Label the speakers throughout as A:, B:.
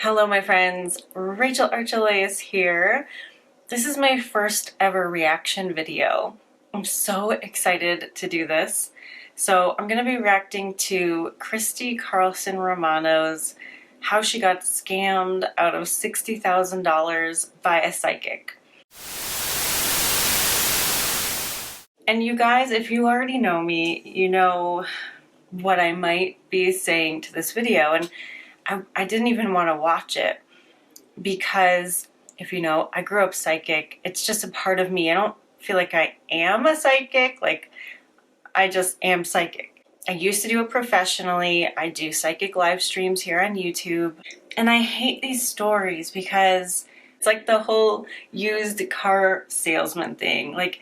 A: Hello my friends, Archelaus here. This is my first ever reaction video. I'm so excited to do this. So I'm going to be reacting to Christy Carlson Romano's how she got scammed out of $60,000 by a psychic. And you guys, if you already know me, you know what I might be saying to this video, and I didn't even want to watch it because, if you know, I grew up psychic. It's just a part of me. I don't feel like I am a psychic, like I just am psychic. I used to do it professionally. I do psychic live streams here on YouTube, and I hate these stories because it's like the whole used car salesman thing. Like,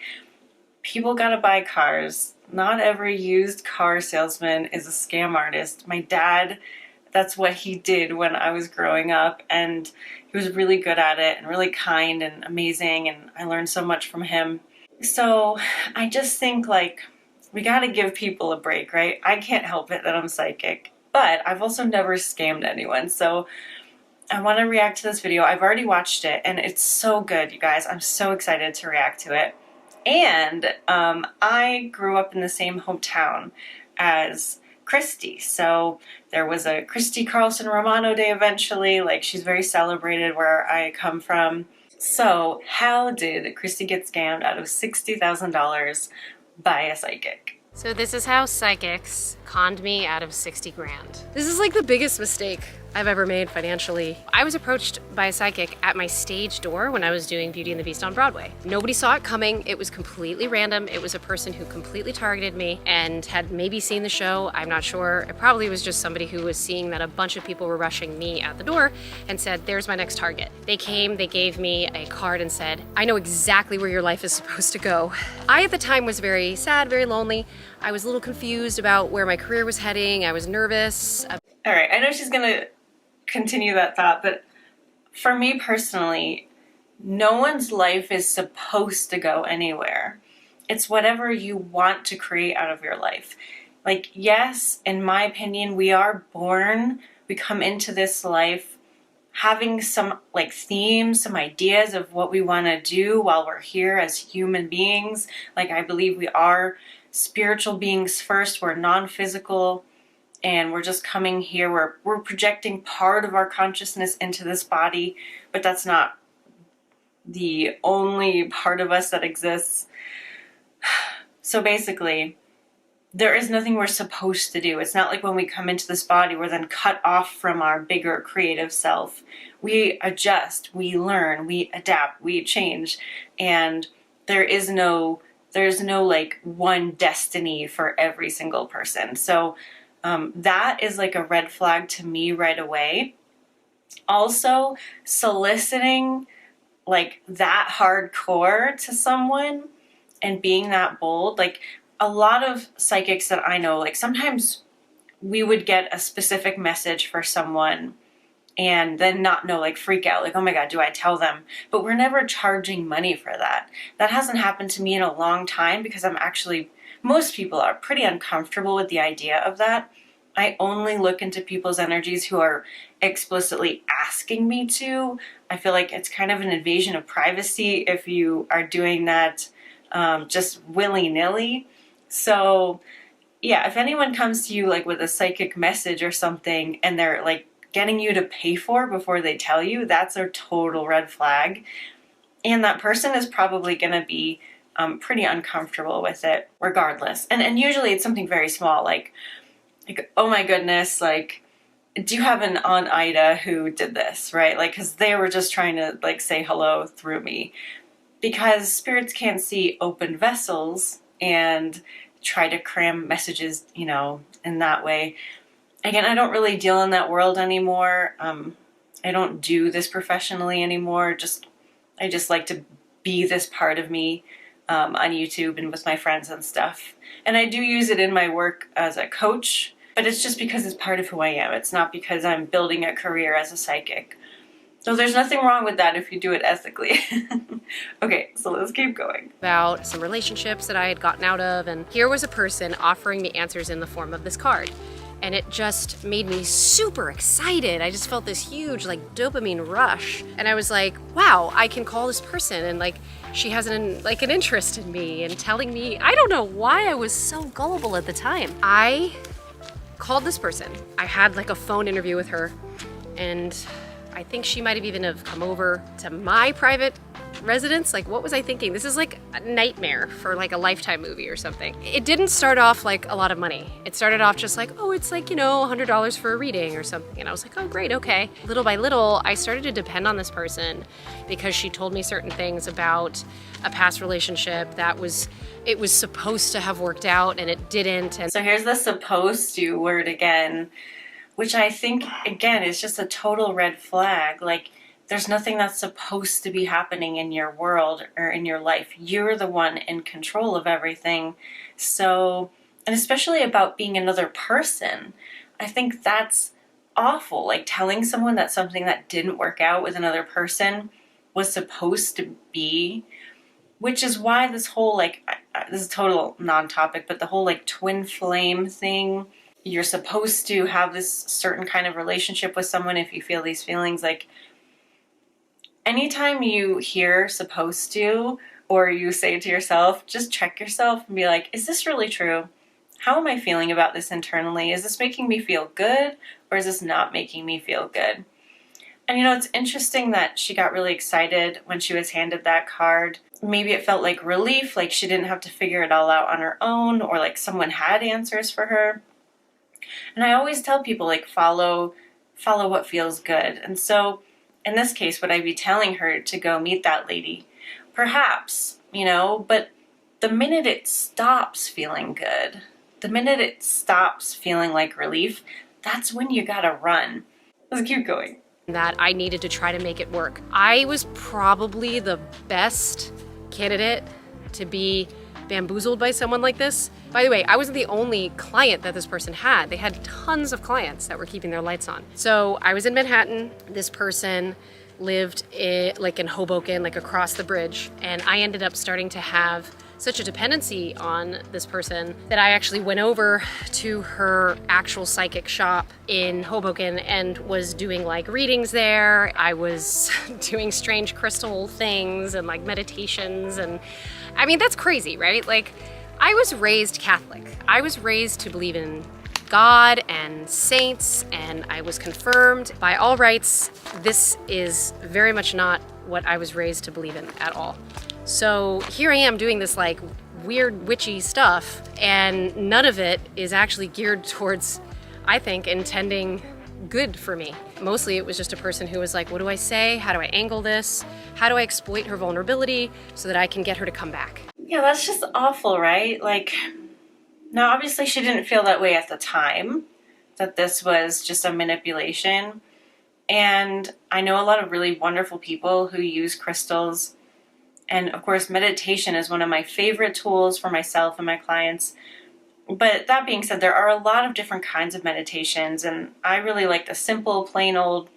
A: people gotta buy cars. Not every used car salesman is a scam artist. My dad, that's what he did when I was growing up, and he was really good at it and really kind and amazing, and I learned so much from him. So I just think, like, we gotta give people a break, right? I can't help it that I'm psychic, but I've also never scammed anyone, so I want to react to this video. I've already watched it and it's so good, you guys. I'm so excited to react to it. And I grew up in the same hometown as Christy, so there was a Christy Carlson Romano Day eventually. Like, she's very celebrated where I come from. So how did Christy get scammed out of $60,000 by a psychic?
B: So this is how psychics conned me out of 60 grand. This is like the biggest mistake I've ever made financially. I was approached by a psychic at my stage door when I was doing Beauty and the Beast on Broadway. Nobody saw it coming. It was completely random. It was a person who completely targeted me and had maybe seen the show. I'm not sure. It probably was just somebody who was seeing that a bunch of people were rushing me at the door and said, there's my next target. They came, they gave me a card and said, I know exactly where your life is supposed to go. I at the time was very sad, very lonely. I was a little confused about where my career was heading. I was nervous.
A: All right, I know she's gonna continue that thought, but for me personally, no one's life is supposed to go anywhere. It's whatever you want to create out of your life. Like, yes, in my opinion, we are born, we come into this life having some like themes, some ideas of what we want to do while we're here as human beings. Like, I believe we are spiritual beings first. We're non-physical, and we're just coming here. We're projecting part of our consciousness into this body, but that's not the only part of us that exists. So basically, there is nothing we're supposed to do. It's not like when we come into this body, we're then cut off from our bigger creative self. We adjust, we learn, we adapt, we change, and there's no like one destiny for every single person. So that is like a red flag to me right away. Also, soliciting like that hardcore to someone and being that bold, like a lot of psychics that I know, like sometimes we would get a specific message for someone and then not know, like freak out, like, oh my God, do I tell them? But we're never charging money for that. That hasn't happened to me in a long time because most people are pretty uncomfortable with the idea of that. I only look into people's energies who are explicitly asking me to. I feel like it's kind of an invasion of privacy if you are doing that just willy-nilly. So yeah, if anyone comes to you like with a psychic message or something and they're like getting you to pay for before they tell you, that's a total red flag. And that person is probably going to be pretty uncomfortable with it regardless. And usually it's something very small, like, oh my goodness, like, do you have an Aunt Ida who did this, right? Like, because they were just trying to like say hello through me. Because spirits can't see open vessels and try to cram messages, you know, in that way. Again, I don't really deal in that world anymore. I don't do this professionally anymore. I just like to be this part of me on YouTube and with my friends and stuff. And I do use it in my work as a coach, but it's just because it's part of who I am. It's not because I'm building a career as a psychic. So there's nothing wrong with that if you do it ethically. Okay, so let's keep going.
B: About some relationships that I had gotten out of, and here was a person offering me answers in the form of this card. And it just made me super excited. I just felt this huge like dopamine rush. And I was like, wow, I can call this person and like she has an interest in me and telling me, I don't know why I was so gullible at the time. I called this person. I had like a phone interview with her, and I think she might have even have come over to my private residence. Like, what was I thinking? This is like a nightmare for like a Lifetime movie or something. It didn't start off like a lot of money. It started off just like, oh, it's like, $100 for a reading or something. And I was like, oh, great, okay. Little by little, I started to depend on this person because she told me certain things about a past relationship that it was supposed to have worked out and it didn't. And
A: so here's the supposed to word again, which I think, again, is just a total red flag. Like, there's nothing that's supposed to be happening in your world or in your life. You're the one in control of everything. So, and especially about being another person, I think that's awful. Like telling someone that something that didn't work out with another person was supposed to be, which is why this whole, like, this is a total non-topic, but the whole like twin flame thing, you're supposed to have this certain kind of relationship with someone if you feel these feelings. Like, anytime you hear supposed to, or you say to yourself, just check yourself and be like, is this really true? How am I feeling about this internally? Is this making me feel good, or is this not making me feel good? And it's interesting that she got really excited when she was handed that card. Maybe it felt like relief, like she didn't have to figure it all out on her own, or like someone had answers for her. And I always tell people, like, follow what feels good. And so in this case, would I be telling her to go meet that lady? Perhaps, but the minute it stops feeling good, the minute it stops feeling like relief, that's when you gotta run. Let's keep going.
B: That I needed to try to make it work. I was probably the best candidate to be bamboozled by someone like this. By the way, I wasn't the only client that this person had. They had tons of clients that were keeping their lights on. So I was in Manhattan. This person lived in Hoboken, like across the bridge. And I ended up starting to have such a dependency on this person that I actually went over to her actual psychic shop in Hoboken and was doing like readings there. I was doing strange crystal things and like meditations. And I mean, that's crazy, right? Like, I was raised Catholic. I was raised to believe in God and saints, and I was confirmed. By all rights, this is very much not what I was raised to believe in at all. So here I am doing this like weird witchy stuff, and none of it is actually geared towards, I think, intending good for me. Mostly it was just a person who was like, what do I say? How do I angle this? How do I exploit her vulnerability so that I can get her to come back?
A: Yeah, that's just awful, right? Like, now obviously she didn't feel that way at the time, that this was just a manipulation. And I know a lot of really wonderful people who use crystals. And of course, meditation is one of my favorite tools for myself and my clients. But that being said, there are a lot of different kinds of meditations, and I really like the simple, plain old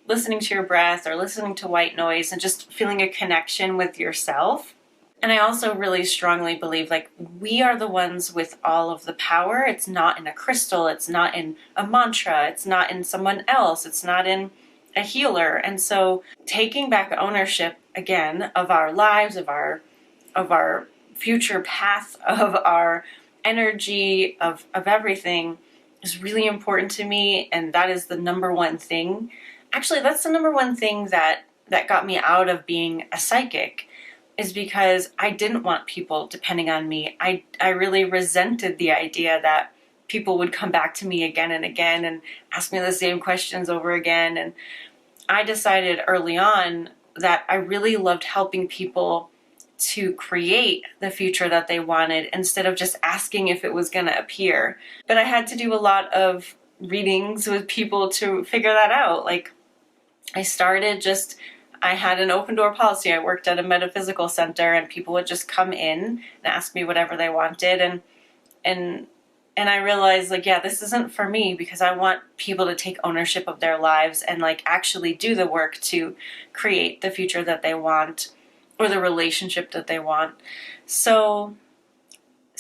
A: listening to your breath or listening to white noise and just feeling a connection with yourself. And I also really strongly believe, like, we are the ones with all of the power. It's not in a crystal, it's not in a mantra, it's not in someone else, it's not in a healer. And so taking back ownership again of our lives, of our future path, of our energy, of everything is really important to me. And that is the number one thing. Actually, that's the number one thing that got me out of being a psychic, is because I didn't want people depending on me. I really resented the idea that people would come back to me again and again and ask me the same questions over again. And I decided early on that I really loved helping people to create the future that they wanted instead of just asking if it was going to appear. But I had to do a lot of readings with people to figure that out. Like, I had an open door policy. I worked at a metaphysical center, and people would just come in and ask me whatever they wanted. And I realized, like, yeah, this isn't for me, because I want people to take ownership of their lives and like actually do the work to create the future that they want or the relationship that they want. So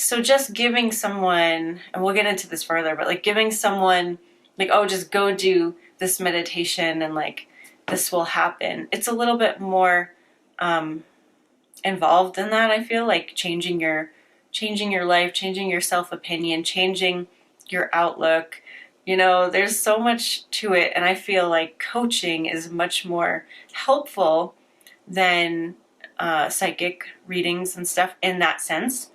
A: So just giving someone, and we'll get into this further, but like giving someone like, oh, just go do this meditation and like this will happen. It's a little bit more involved than that. I feel like changing your life, changing your self-opinion, changing your outlook. You know, there's so much to it, and I feel like coaching is much more helpful than psychic readings and stuff in that sense.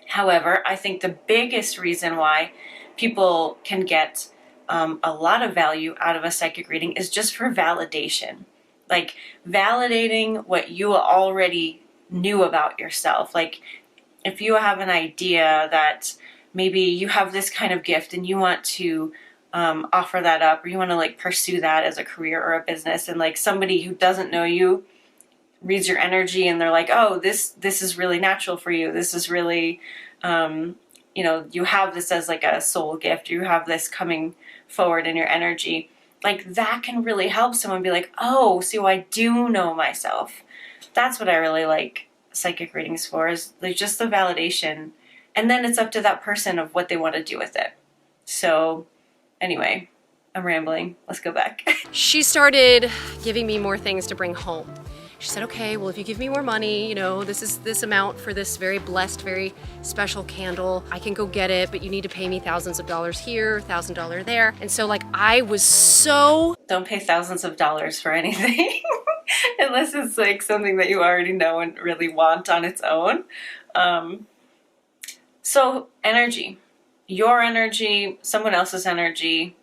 A: However, I think the biggest reason why people can get a lot of value out of a psychic reading is just for validation. Like validating what you already knew about yourself. Like if you have an idea that maybe you have this kind of gift and you want to offer that up, or you want to like pursue that as a career or a business, and like somebody who doesn't know you reads your energy and they're like, oh, this is really natural for you. This is really, you know, you have this as like a soul gift. You have this coming forward in your energy. Like that can really help someone be like, oh, so I do know myself. That's what I really like psychic readings for, is like just the validation. And then it's up to that person of what they want to do with it. So anyway, I'm rambling. Let's go back.
B: She started giving me more things to bring home. She said, okay, well, if you give me more money, you know, this is this amount for this very blessed, very special candle. I can go get it, but you need to pay me thousands of dollars here, $1,000 there. And so like I was so...
A: Don't pay thousands of dollars for anything unless it's like something that you already know and really want on its own. So energy, your energy, someone else's energy,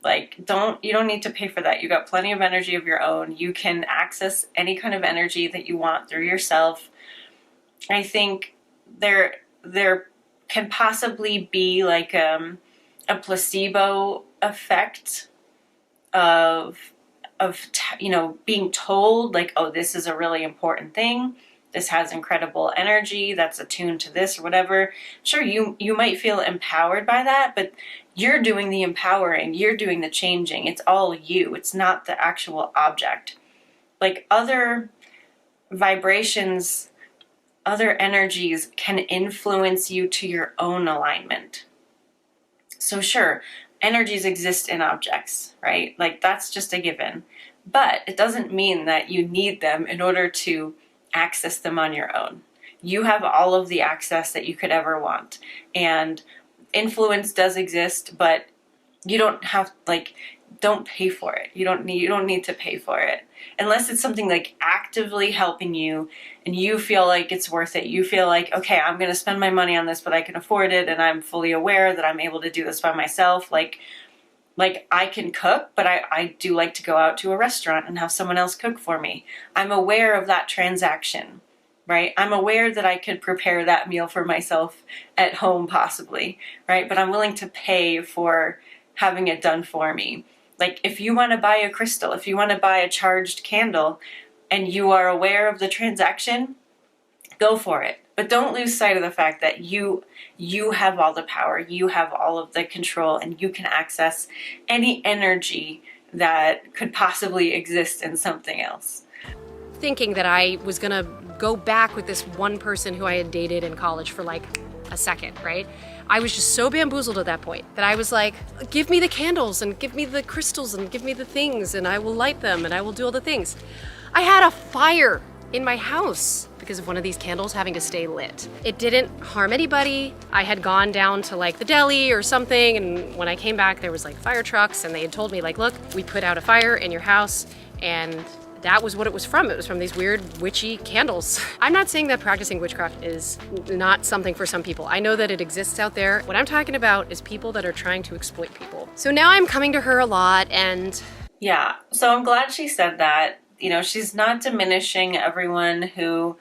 A: like you don't need to pay for that. You got plenty of energy of your own. You can access any kind of energy that you want through yourself. I think there can possibly be like a placebo effect of you know, being told like, oh, this is a really important thing. This has incredible energy that's attuned to this or whatever. Sure, you might feel empowered by that, but you're doing the empowering, you're doing the changing. It's all you. It's not the actual object. Like other vibrations, other energies can influence you to your own alignment. So sure, energies exist in objects, right? Like that's just a given. But it doesn't mean that you need them in order to access them on your own. You have all of the access that you could ever want. And influence does exist, but you don't have, like, don't pay for it. You don't need to pay for it. Unless it's something like actively helping you and you feel like it's worth it. You feel like, okay, I'm going to spend my money on this, but I can afford it and I'm fully aware that I'm able to do this by myself. Like I can cook, but I do like to go out to a restaurant and have someone else cook for me. I'm aware of that transaction, right? I'm aware that I could prepare that meal for myself at home possibly, right? But I'm willing to pay for having it done for me. Like if you want to buy a crystal, if you want to buy a charged candle and you are aware of the transaction, go for it. But don't lose sight of the fact that you have all the power, you have all of the control, and you can access any energy that could possibly exist in something else.
B: Thinking that I was gonna go back with this one person who I had dated in college for like a second, right? I was just so bamboozled at that point that I was like, give me the candles and give me the crystals and give me the things and I will light them and I will do all the things. I had a fire in my house because of one of these candles having to stay lit. It didn't harm anybody. I had gone down to like the deli or something, and when I came back there was like fire trucks and they had told me like, look, we put out a fire in your house, and that was what it was from. It was from these weird witchy candles. I'm not saying that practicing witchcraft is not something for some people. I know that it exists out there. What I'm talking about is people that are trying to exploit people. So now I'm coming to her a lot, and
A: yeah, so I'm glad she said that. You know, she's not diminishing everyone who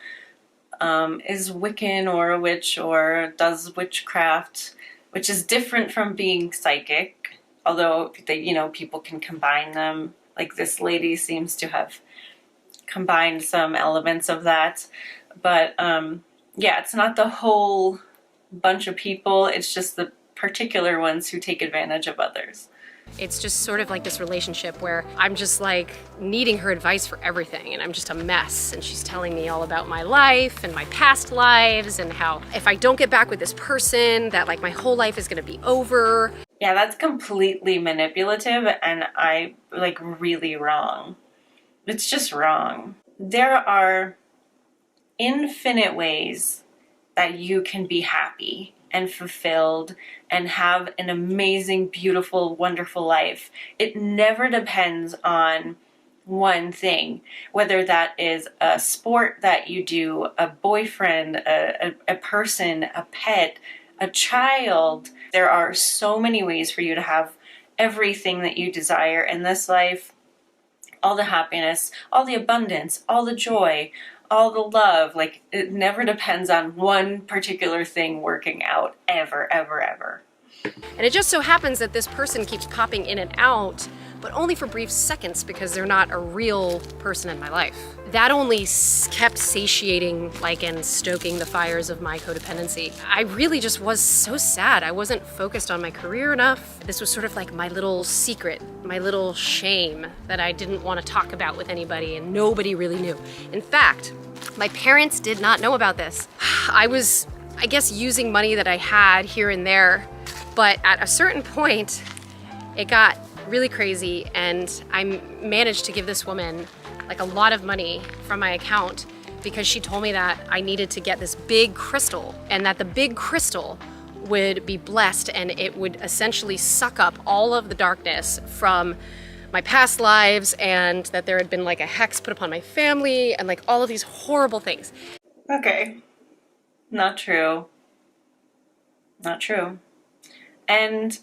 A: is Wiccan or a witch or does witchcraft, which is different from being psychic, although they, you know, people can combine them. Like this lady seems to have combined some elements of that. But yeah, it's not the whole bunch of people. It's just the particular ones who take advantage of others.
B: It's just sort of like this relationship where I'm just like needing her advice for everything, and I'm just a mess, and she's telling me all about my life and my past lives and how if I don't get back with this person that like my whole life is gonna be over.
A: Yeah, that's completely manipulative and like really wrong. It's just wrong. There are infinite ways that you can be happy and fulfilled and have an amazing, beautiful, wonderful life. It never depends on one thing, whether that is a sport that you do, a boyfriend, a person, a pet, a child. There are so many ways for you to have everything that you desire in this life. All the happiness, all the abundance, all the joy, all the love. Like, it never depends on one particular thing working out, ever, ever, ever.
B: And it just so happens that this person keeps popping in and out, but only for brief seconds because they're not a real person in my life. That only kept satiating and stoking the fires of my codependency. I really just was so sad. I wasn't focused on my career enough. This was sort of like my little secret, my little shame that I didn't want to talk about with anybody, and nobody really knew. In fact, my parents did not know about this. I was, I guess, using money that I had here and there, but at a certain point, it got really crazy, and I managed to give this woman a lot of money from my account because she told me that I needed to get this big crystal, and that the big crystal would be blessed and it would essentially suck up all of the darkness from my past lives, and that there had been a hex put upon my family and all of these horrible things.
A: Okay. Not true. Not true. And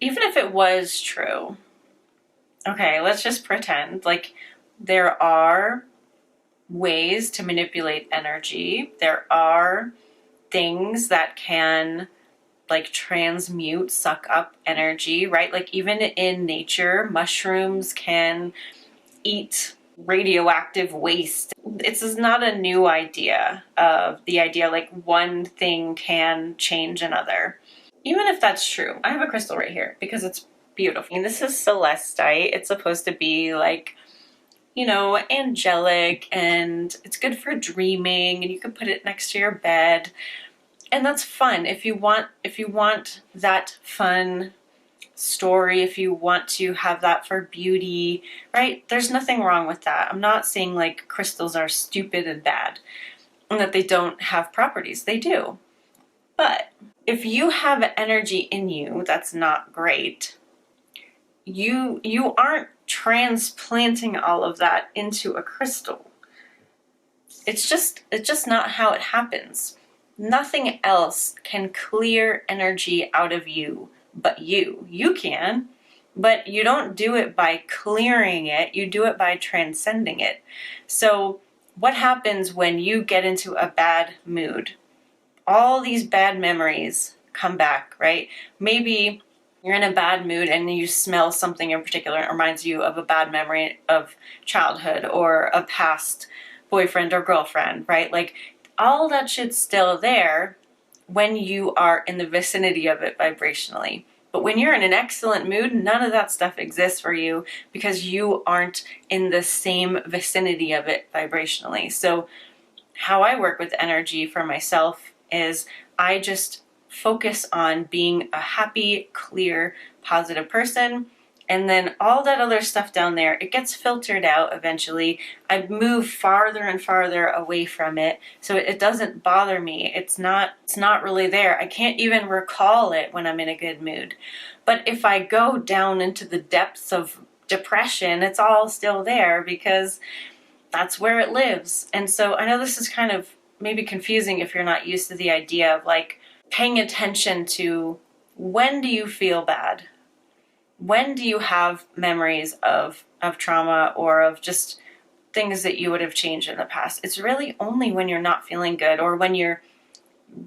A: even if it was true, okay, let's just pretend there are ways to manipulate energy. There are things that can transmute, suck up energy, right? Even in nature, mushrooms can radioactive waste. This is not a new idea of the idea one thing can change another. Even if that's true, I have a crystal right here because it's beautiful. And this is celestite. It's supposed to be angelic, and it's good for dreaming, and you can put it next to your bed. And that's fun. If you want that fun story, if you want to have that for beauty, right? There's nothing wrong with that. I'm not saying crystals are stupid and bad and that they don't have properties. They do. But if you have energy in you that's not great, you aren't transplanting all of that into a crystal. It's just not how it happens. Nothing else can clear energy out of you but you. You can, but you don't do it by clearing it. You do it by transcending it. So what happens when you get into a bad mood? All these bad memories come back, right? Maybe you're in a bad mood and you smell something in particular that reminds you of a bad memory of childhood or a past boyfriend or girlfriend, right? All that shit's still there when you are in the vicinity of it vibrationally. But when you're in an excellent mood, none of that stuff exists for you because you aren't in the same vicinity of it vibrationally. So how I work with energy for myself is I just focus on being a happy, clear, positive person. And then all that other stuff down there, it gets filtered out eventually. I move farther and farther away from it so it doesn't bother me. It's not really there. I can't even recall it when I'm in a good mood. But if I go down into the depths of depression, it's all still there because that's where it lives. And so I know this is kind of maybe confusing if you're not used to the idea of paying attention to when do you feel bad? When do you have memories of trauma or of just things that you would have changed in the past? It's really only when you're not feeling good or when you're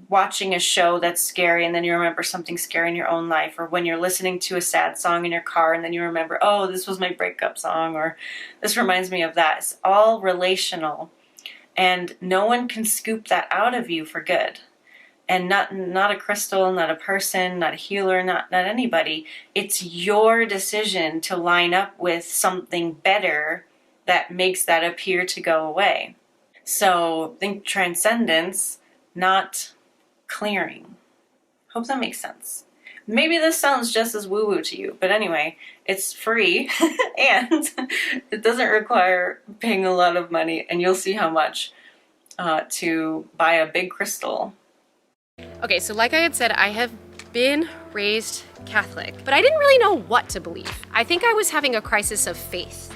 A: watching a show that's scary and then you remember something scary in your own life, or when you're listening to a sad song in your car and then you remember, oh, this was my breakup song, or this reminds me of that. It's all relational, and no one can scoop that out of you for good. and not a crystal, not a person, not a healer, not anybody. It's your decision to line up with something better that makes that appear to go away. So think transcendence, not clearing. Hope that makes sense. Maybe this sounds just as woo-woo to you, but anyway, it's free and it doesn't require paying a lot of money, and you'll see how much to buy a big crystal.
B: Okay, so like I had said, I have been raised Catholic, but I didn't really know what to believe. I think I was having a crisis of faith,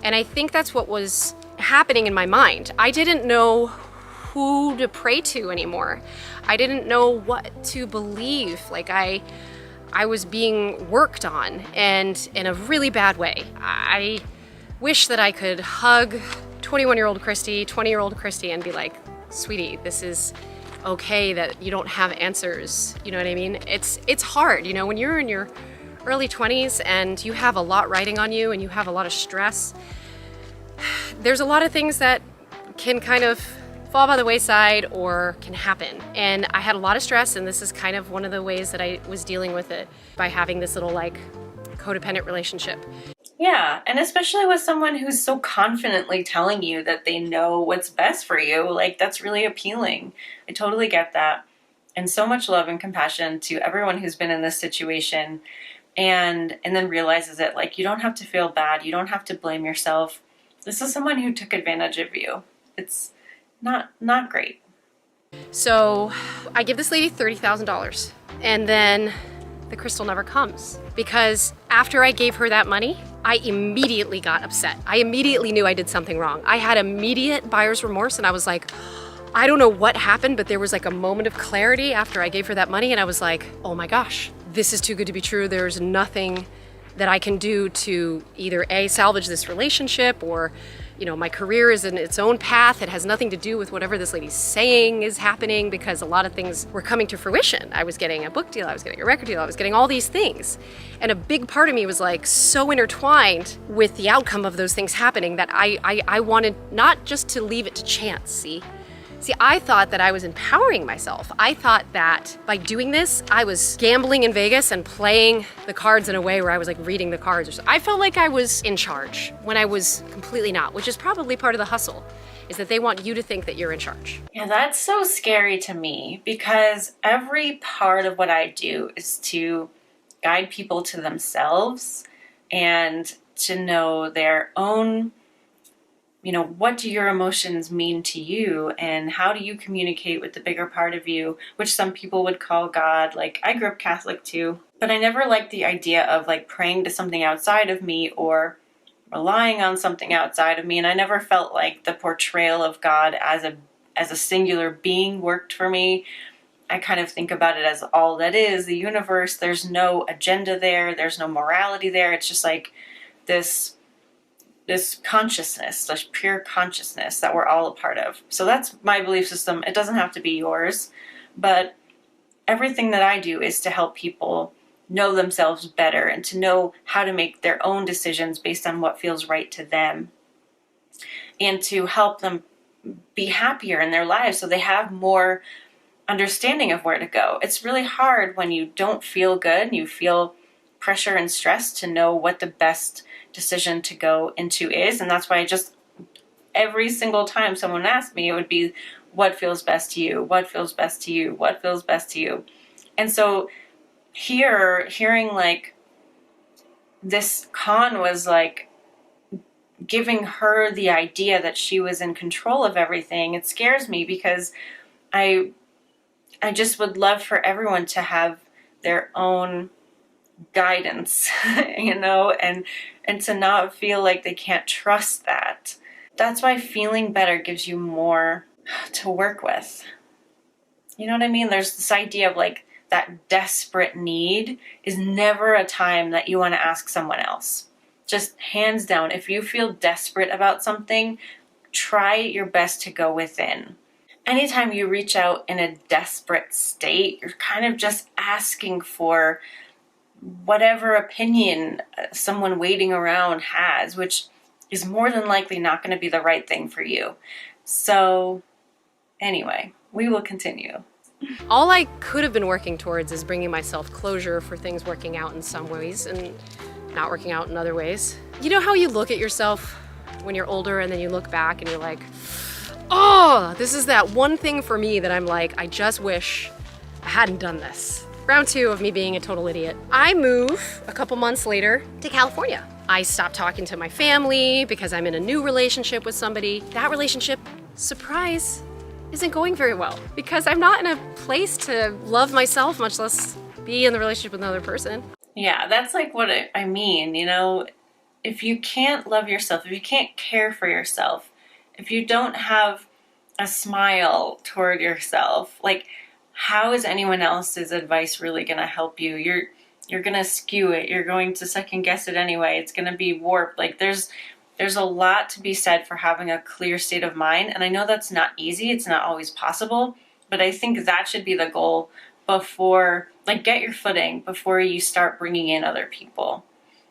B: and I think that's what was happening in my mind. I didn't know who to pray to anymore. I didn't know what to believe. Like I was being worked on, and in a really bad way. I wish that I could hug 21-year-old Christy, 20-year-old Christy, and be like, sweetie, this is okay that you don't have answers. You know what I mean? It's hard, you know, when you're in your early 20s and you have a lot riding on you and you have a lot of stress, there's a lot of things that can kind of fall by the wayside or can happen. And I had a lot of stress, and this is kind of one of the ways that I was dealing with it, by having this little like codependent relationship.
A: Yeah, and especially with someone who's so confidently telling you that they know what's best for you, like that's really appealing. I totally get that. And so much love and compassion to everyone who's been in this situation and then realizes it. Like, you don't have to feel bad. You don't have to blame yourself. This is someone who took advantage of you. It's not great.
B: So I give this lady $30,000, and then the crystal never comes, because after I gave her that money, I immediately got upset. I immediately knew I did something wrong. I had immediate buyer's remorse, and I was like, I don't know what happened, but there was like a moment of clarity after I gave her that money, and I was like, oh my gosh, this is too good to be true. There's nothing that I can do to either A, salvage this relationship, or, you know, my career is in its own path. It has nothing to do with whatever this lady's saying is happening, because a lot of things were coming to fruition. I was getting a book deal, I was getting a record deal, I was getting all these things. And a big part of me was like so intertwined with the outcome of those things happening that I wanted not just to leave it to chance, See, I thought that I was empowering myself. I thought that by doing this, I was gambling in Vegas and playing the cards in a way where I was like reading the cards. Or so. I felt like I was in charge when I was completely not, which is probably part of the hustle, is that they want you to think that you're in charge.
A: Yeah, that's so scary to me, because every part of what I do is to guide people to themselves and to know their own, you know, what do your emotions mean to you, and how do you communicate with the bigger part of you, which some people would call God. Like, I grew up Catholic too, but I never liked the idea of like praying to something outside of me or relying on something outside of me. And I never felt like the portrayal of God as a singular being worked for me. I kind of think about it as all that is, the universe. There's no agenda there. There's no morality there. It's just like this consciousness, this pure consciousness that we're all a part of. So that's my belief system. It doesn't have to be yours, but everything that I do is to help people know themselves better and to know how to make their own decisions based on what feels right to them, and to help them be happier in their lives so they have more understanding of where to go. It's really hard when you don't feel good and you feel pressure and stress to know what the best decision to go into is. And that's why I just, every single time someone asked me, it would be, what feels best to you? What feels best to you? What feels best to you? And so hearing like this con was like giving her the idea that she was in control of everything, it scares me, because I just would love for everyone to have their own guidance, you know, and to not feel like they can't trust that. That's why feeling better gives you more to work with. You know what I mean? There's this idea of like that desperate need is never a time that you want to ask someone else. Just hands down, if you feel desperate about something, try your best to go within. Anytime you reach out in a desperate state, you're kind of just asking for whatever opinion someone waiting around has, which is more than likely not going to be the right thing for you. So anyway, we will continue.
B: All I could have been working towards is bringing myself closure for things working out in some ways and not working out in other ways. You know how you look at yourself when you're older and then you look back and you're like, oh, this is that one thing for me that I'm like, I just wish I hadn't done this. Round 2 of me being a total idiot. I move a couple months later to California. I stopped talking to my family because I'm in a new relationship with somebody. That relationship, surprise, isn't going very well because I'm not in a place to love myself, much less be in the relationship with another person.
A: Yeah, that's like what I mean, you know, if you can't love yourself, if you can't care for yourself, if you don't have a smile toward yourself, like, how is anyone else's advice really going to help you? You're going to skew it. You're going to second guess it anyway. It's going to be warped. Like, there's a lot to be said for having a clear state of mind. And I know that's not easy. It's not always possible. But I think that should be the goal before, like, get your footing before you start bringing in other people.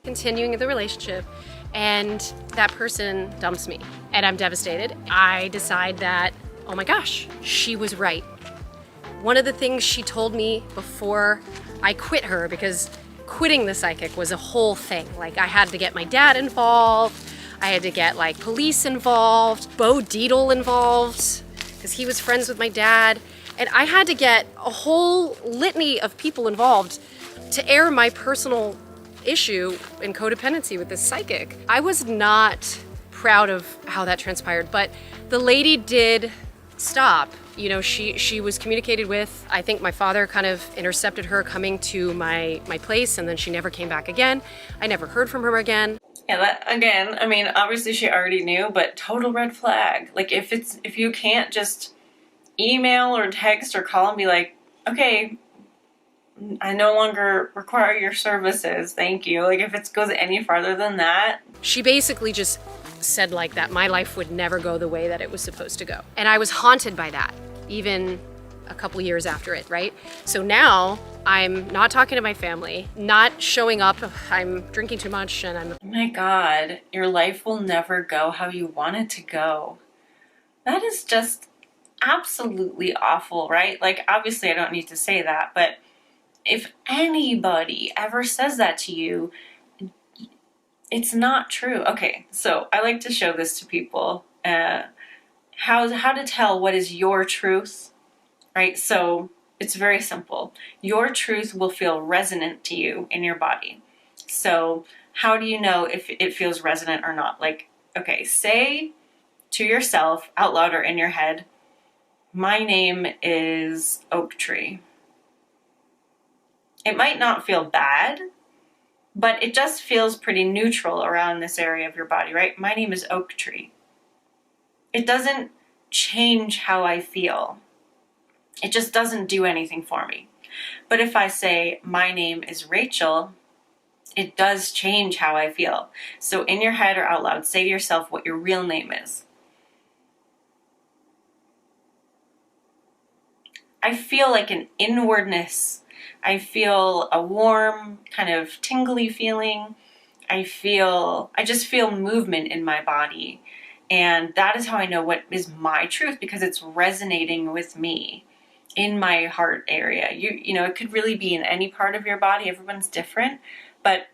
B: Continuing the relationship, and that person dumps me. And I'm devastated. I decide that, oh my gosh, she was right. One of the things she told me before I quit her, because quitting the psychic was a whole thing. Like, I had to get my dad involved. I had to get like police involved, Bo Deedle involved, because he was friends with my dad. And I had to get a whole litany of people involved to air my personal issue in codependency with this psychic. I was not proud of how that transpired, but the lady did stop. You know, she was communicated with. I think my father kind of intercepted her coming to my place, and then she never came back again. I never heard from her again.
A: Yeah, that, again, I mean, obviously she already knew, but total red flag. Like, if you can't just email or text or call and be like, okay, I no longer require your services, thank you. Like, if it goes any farther than that.
B: She basically just said like that my life would never go the way that it was supposed to go. And I was haunted by that, even a couple years after it, right? So now I'm not talking to my family, not showing up. I'm drinking too much and I'm...
A: Oh my God, your life will never go how you want it to go. That is just absolutely awful, right? Like, obviously I don't need to say that, but if anybody ever says that to you, it's not true. Okay, so I like to show this to people. How to tell what is your truth, right? So it's very simple. Your truth will feel resonant to you in your body. So how do you know if it feels resonant or not? Like, okay, say to yourself out loud or in your head, my name is Oak Tree. It might not feel bad, but it just feels pretty neutral around this area of your body, right? My name is Oak Tree. It doesn't change how I feel. It just doesn't do anything for me. But if I say, my name is Rachel, it does change how I feel. So in your head or out loud, say to yourself what your real name is. I feel like an inwardness. I feel a warm, kind of tingly feeling. I just feel movement in my body. And that is how I know what is my truth, because it's resonating with me in my heart area. You know, it could really be in any part of your body. Everyone's different. But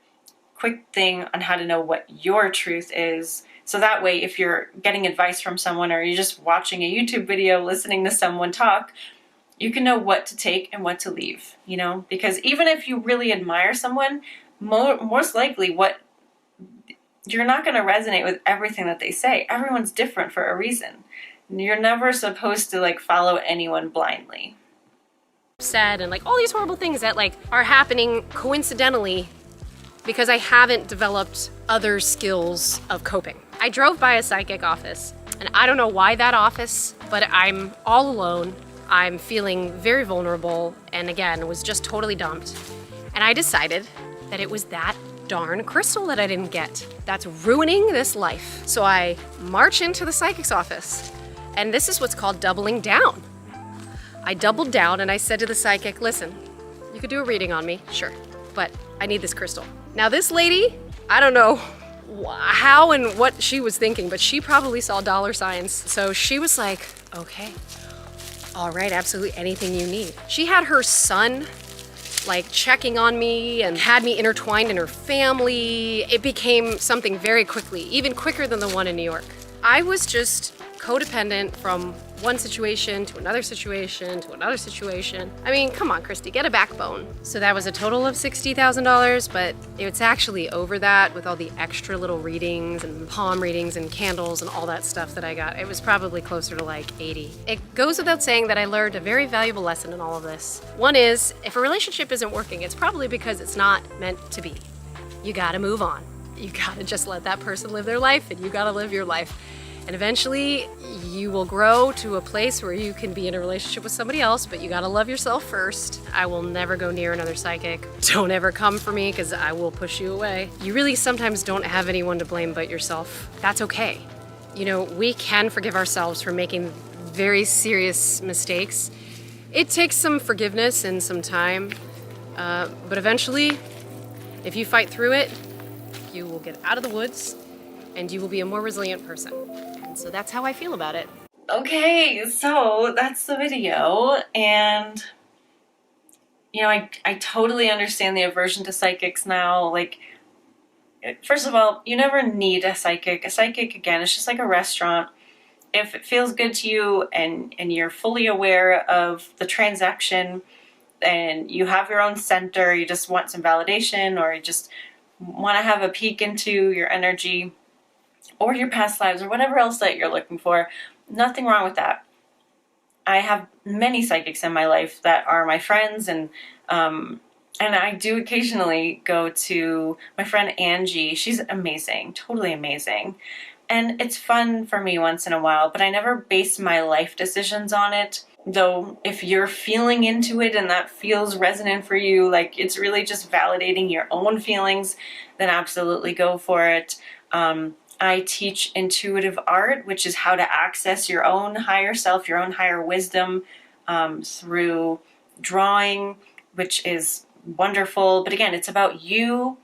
A: quick thing on how to know what your truth is. So that way, if you're getting advice from someone or you're just watching a YouTube video, listening to someone talk, you can know what to take and what to leave, you know? Because even if you really admire someone, most likely you're not going to resonate with everything that they say. Everyone's different for a reason. You're never supposed to like follow anyone blindly.
B: Said and like all these horrible things that like are happening coincidentally because I haven't developed other skills of coping. I drove by a psychic office and I don't know why that office, but I'm all alone. I'm feeling very vulnerable and again, was just totally dumped. And I decided that it was that darn crystal that I didn't get that's ruining this life. So I march into the psychic's office and this is what's called doubling down. I doubled down and I said to the psychic, listen, you could do a reading on me, sure, but I need this crystal. Now this lady, I don't know how and what she was thinking, but she probably saw dollar signs. So she was like, okay, All right, absolutely anything you need. She had her son like checking on me and had me intertwined in her family. It became something very quickly, even quicker than the one in New York. I was just codependent from one situation to another situation to another situation. I mean, come on, Christy, get a backbone. So that was a total of $60,000, but it's actually over that with all the extra little readings and palm readings and candles and all that stuff that I got. It was probably closer to like 80. It goes without saying that I learned a very valuable lesson in all of this. One is, if a relationship isn't working, it's probably because it's not meant to be. You gotta move on. You gotta just let that person live their life, and you gotta live your life. And eventually you will grow to a place where you can be in a relationship with somebody else, but you gotta love yourself first. I will never go near another psychic. Don't ever come for me, because I will push you away. You really sometimes don't have anyone to blame but yourself. That's okay. You know, we can forgive ourselves for making very serious mistakes. It takes some forgiveness and some time, but eventually, if you fight through it, you will get out of the woods and you will be a more resilient person. And so that's how I feel about it.
A: Okay, so that's the video, and you know, I totally understand the aversion to psychics now. Like, first of all, you never need a psychic. A psychic, again, it's just like a restaurant. If it feels good to you and you're fully aware of the transaction and you have your own center, you just want some validation, or you just want to have a peek into your energy or your past lives or whatever else that you're looking for, nothing wrong with that. I have many psychics in my life that are my friends, and I do occasionally go to my friend Angie. She's amazing, totally amazing. And it's fun for me once in a while, but I never base my life decisions on it. Though if you're feeling into it and that feels resonant for you, like it's really just validating your own feelings, then absolutely go for it. I teach intuitive art, which is how to access your own higher self, your own higher wisdom, through drawing, which is wonderful. But again, it's about you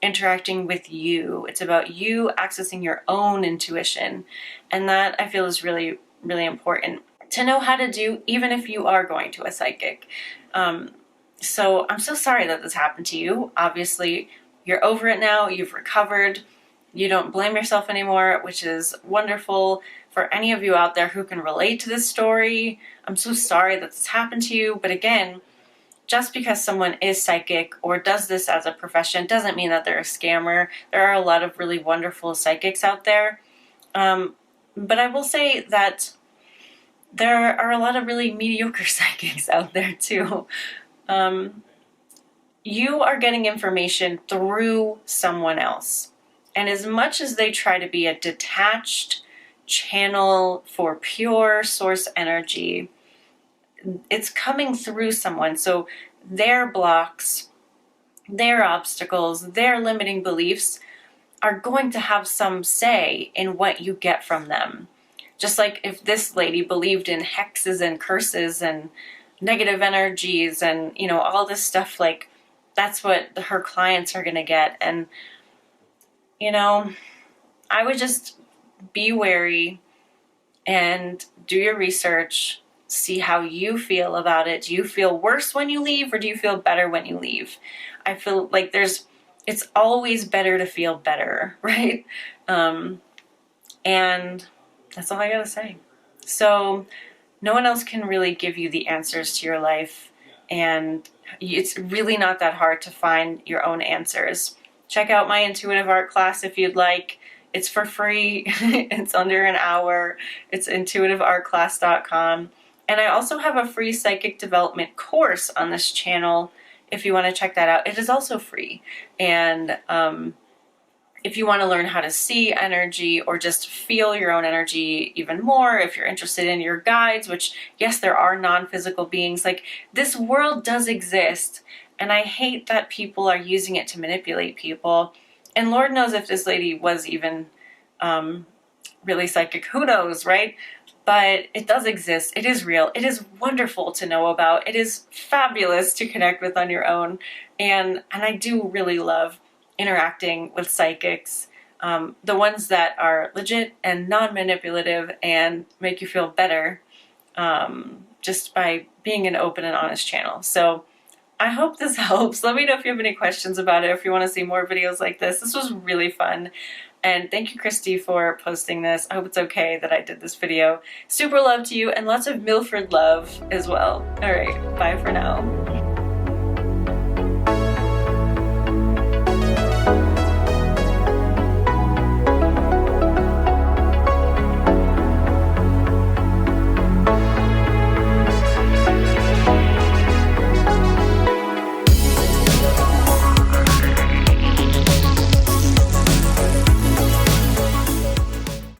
A: interacting with you. It's about you accessing your own intuition. And that, I feel, is really, really important to know how to do, even if you are going to a psychic. So I'm so sorry that this happened to you. Obviously, you're over it now. You've recovered. You don't blame yourself anymore, which is wonderful. For any of you out there who can relate to this story, I'm so sorry that this happened to you. But again, just because someone is psychic or does this as a profession doesn't mean that they're a scammer. There are a lot of really wonderful psychics out there. But I will say that there are a lot of really mediocre psychics out there too. You are getting information through someone else. And as much as they try to be a detached channel for pure source energy, it's coming through someone. So their blocks, their obstacles, their limiting beliefs are going to have some say in what you get from them. Just like if this lady believed in hexes and curses and negative energies and, you know, all this stuff, like that's what her clients are going to get. And, you know, I would just be wary and do your research, see how you feel about it. Do you feel worse when you leave, or do you feel better when you leave? I feel like it's always better to feel better, right? And that's all I gotta say. So no one else can really give you the answers to your life, and it's really not that hard to find your own answers. Check out my intuitive art class if you'd like. It's for free. It's under an hour. It's intuitiveartclass.com. And I also have a free psychic development course on this channel if you want to check that out. It is also free. And if you want to learn how to see energy or just feel your own energy even more, if you're interested in your guides, which, yes, there are non-physical beings, like this world does exist. And I hate that people are using it to manipulate people. And Lord knows if this lady was even really psychic. Who knows, right? But it does exist. It is real. It is wonderful to know about. It is fabulous to connect with on your own. And I do really love interacting with psychics. The ones that are legit and non-manipulative and make you feel better. just by being an open and honest channel. So I hope this helps. Let me know if you have any questions about it, if you want to see more videos like this. This was really fun. And thank you, Christy, for posting this. I hope it's okay that I did this video. Super love to you, and lots of Milford love as well. All right, bye for now.